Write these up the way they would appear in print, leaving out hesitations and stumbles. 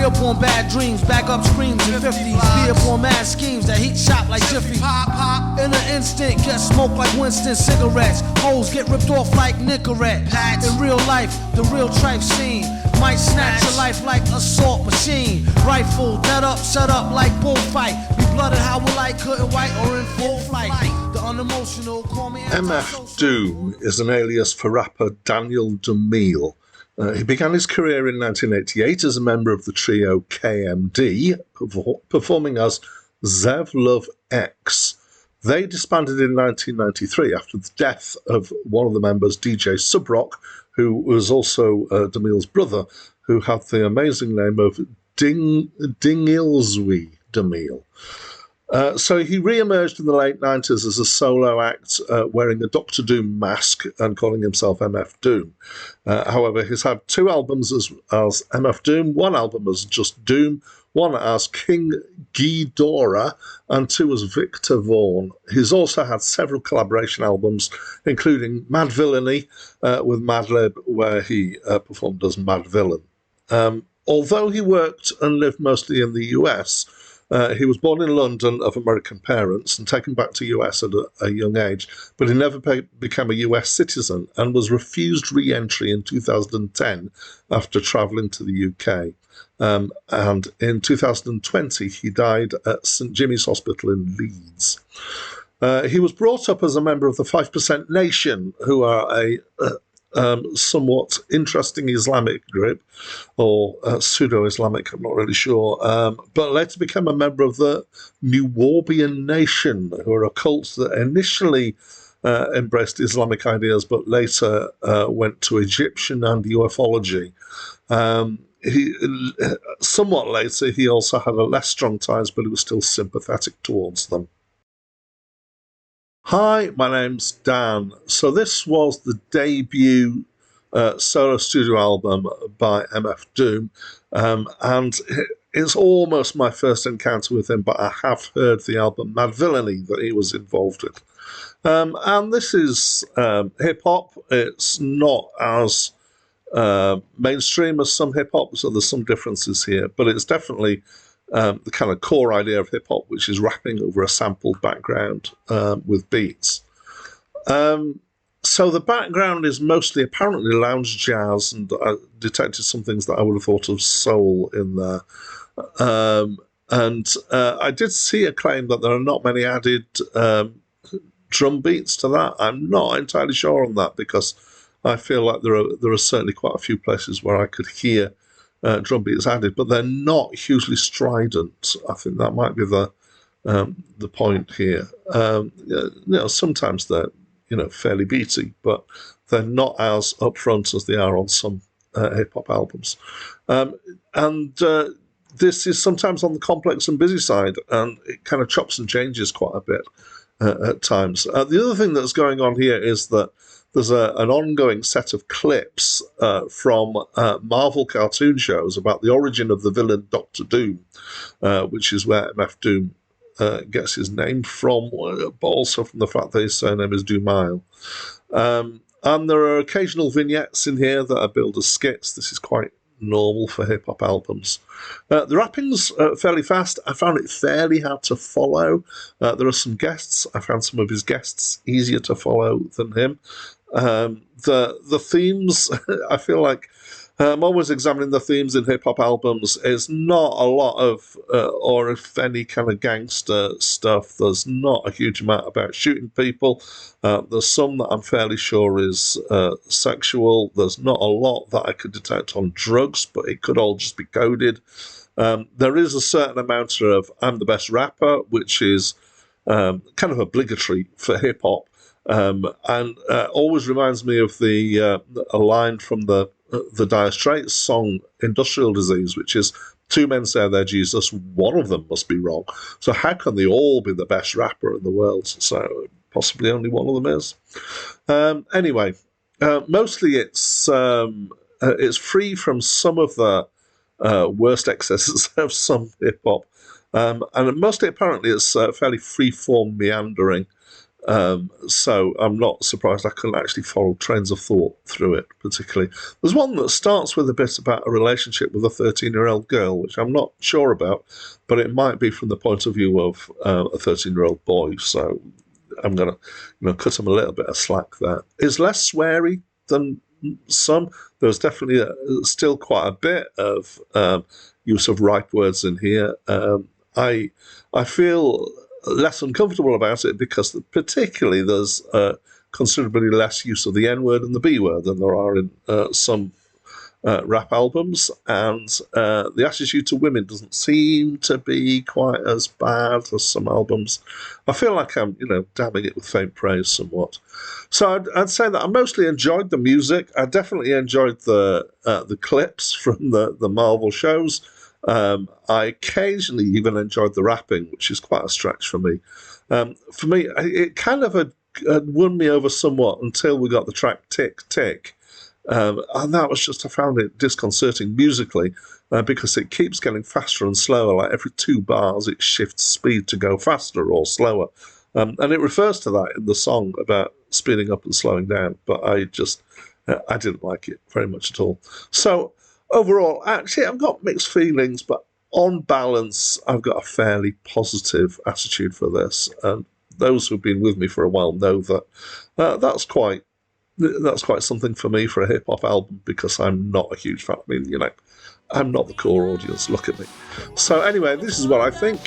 Free up on bad dreams, back up screams in 50s. Be up on mad schemes that heat shop like Jiffy. In an instant, get smoked like Winston cigarettes. Hoes get ripped off like Nicorette. In real life, the real tripe scene might snatch your life like assault machine. Rifle, dead up, set up like bullfight. Be blooded how we like, couldn't white or in full flight. The unemotional, call me MF Doom is an alias for rapper Daniel DeMille. He began his career in 1988 as a member of the trio KMD, performing as Zev Love X. They disbanded in 1993 after the death of one of the members, DJ Subrock, who was also DeMille's brother, who had the amazing name of Dingilswy DeMille. So he re-emerged in the late 90s as a solo act, wearing a Doctor Doom mask and calling himself MF Doom. However, he's had 2 albums as MF Doom, 1 album as just Doom, 1 as King Ghidorah, and 2 as Victor Vaughn. He's also had several collaboration albums, including Mad Villainy with Madlib, where he performed as Mad Villain. Although he worked and lived mostly in the US, he was born in London of American parents and taken back to US at a young age, but he never became a US citizen and was refused re-entry in 2010 after travelling to the UK. And in 2020, he died at St Jimmy's Hospital in Leeds. He was brought up as a member of the 5% Nation, who are a somewhat interesting Islamic group, or pseudo-Islamic, I'm not really sure, but later became a member of the Nuwaubian Nation, who are a cult that initially embraced Islamic ideas, but later went to Egyptian and ufology. Somewhat later, he also had a less strong ties, but he was still sympathetic towards them. Hi, my name's Dan. So this was the debut solo studio album by MF Doom, and it's almost my first encounter with him, but I have heard the album Mad Villainy that he was involved with. And this is hip-hop. It's not as mainstream as some hip-hop, so there's some differences here, but it's definitely the kind of core idea of hip-hop, which is rapping over a sampled background with beats. So the background is mostly apparently lounge jazz, and I detected some things that I would have thought of soul in there. And I did see a claim that there are not many added drum beats to that. I'm not entirely sure on that, because I feel like there are certainly quite a few places where I could hear drum beats added, but they're not hugely strident. I think that might be the point here. Sometimes they're fairly beaty, but they're not as upfront as they are on some hip hop albums. And this is sometimes on the complex and busy side, and it kind of chops and changes quite a bit at times. The other thing that's going on here is that there's an ongoing set of clips from Marvel cartoon shows about the origin of the villain Doctor Doom, which is where MF Doom gets his name from, but also from the fact that his surname is Doomile. And there are occasional vignettes in here that are billed as skits. This is quite normal for hip-hop albums. The rapping's fairly fast. I found it fairly hard to follow. There are some guests. I found some of his guests easier to follow than him. The themes, I feel like I'm always examining the themes in hip-hop albums. It's not a lot of, or if any, kind of gangster stuff. There's not a huge amount about shooting people. There's some that I'm fairly sure is sexual. There's not a lot that I could detect on drugs, but it could all just be coded. There is a certain amount of I'm the best rapper, which is kind of obligatory for hip-hop. And always reminds me of a line from the Dire Straits song Industrial Disease, which is 2 men say they're Jesus, one of them must be wrong. So how can they all be the best rapper in the world? So possibly only one of them is. Anyway, mostly it's free from some of the worst excesses of some hip-hop. And mostly apparently it's fairly free-form meandering. So I'm not surprised I couldn't actually follow trains of thought through it particularly. There's one that starts with a bit about a relationship with a 13-year-old girl, which I'm not sure about, but it might be from the point of view of a 13-year-old boy. So I'm going to cut him a little bit of slack there. It's less sweary than some. There's definitely still quite a bit of use of ripe words in here. I feel less uncomfortable about it because particularly there's considerably less use of the N word and the B word than there are in some rap albums, and the attitude to women doesn't seem to be quite as bad as some albums. I feel like I'm, damning it with faint praise somewhat. So I'd say that I mostly enjoyed the music. I definitely enjoyed the clips from the Marvel shows. I occasionally even enjoyed the rapping, which is quite a stretch for me. For me, it kind of had won me over somewhat until we got the track Tick Tick. And that was just, I found it disconcerting musically because it keeps getting faster and slower. Like every 2 bars, it shifts speed to go faster or slower. And it refers to that in the song about speeding up and slowing down. But I didn't like it very much at all. So overall, actually, I've got mixed feelings, but on balance, I've got a fairly positive attitude for this. And those who've been with me for a while know that that's quite something for me for a hip-hop album, because I'm not a huge fan. I mean, I'm not the core audience. Look at me. So anyway, this is what I think.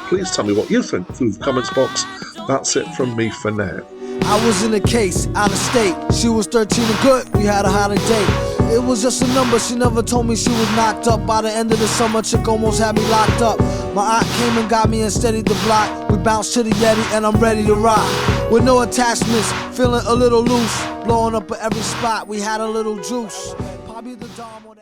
Please tell me what you think through the comments box. That's it from me for now. I was in a case, out of state. She was 13 and good, we had a holiday. It was just a number, she never told me she was knocked up. By the end of the summer, chick almost had me locked up. My aunt came and got me and steadied the block. We bounced to the Yeti and I'm ready to rock. With no attachments, feeling a little loose. Blowing up at every spot, we had a little juice. Probably the Dom or the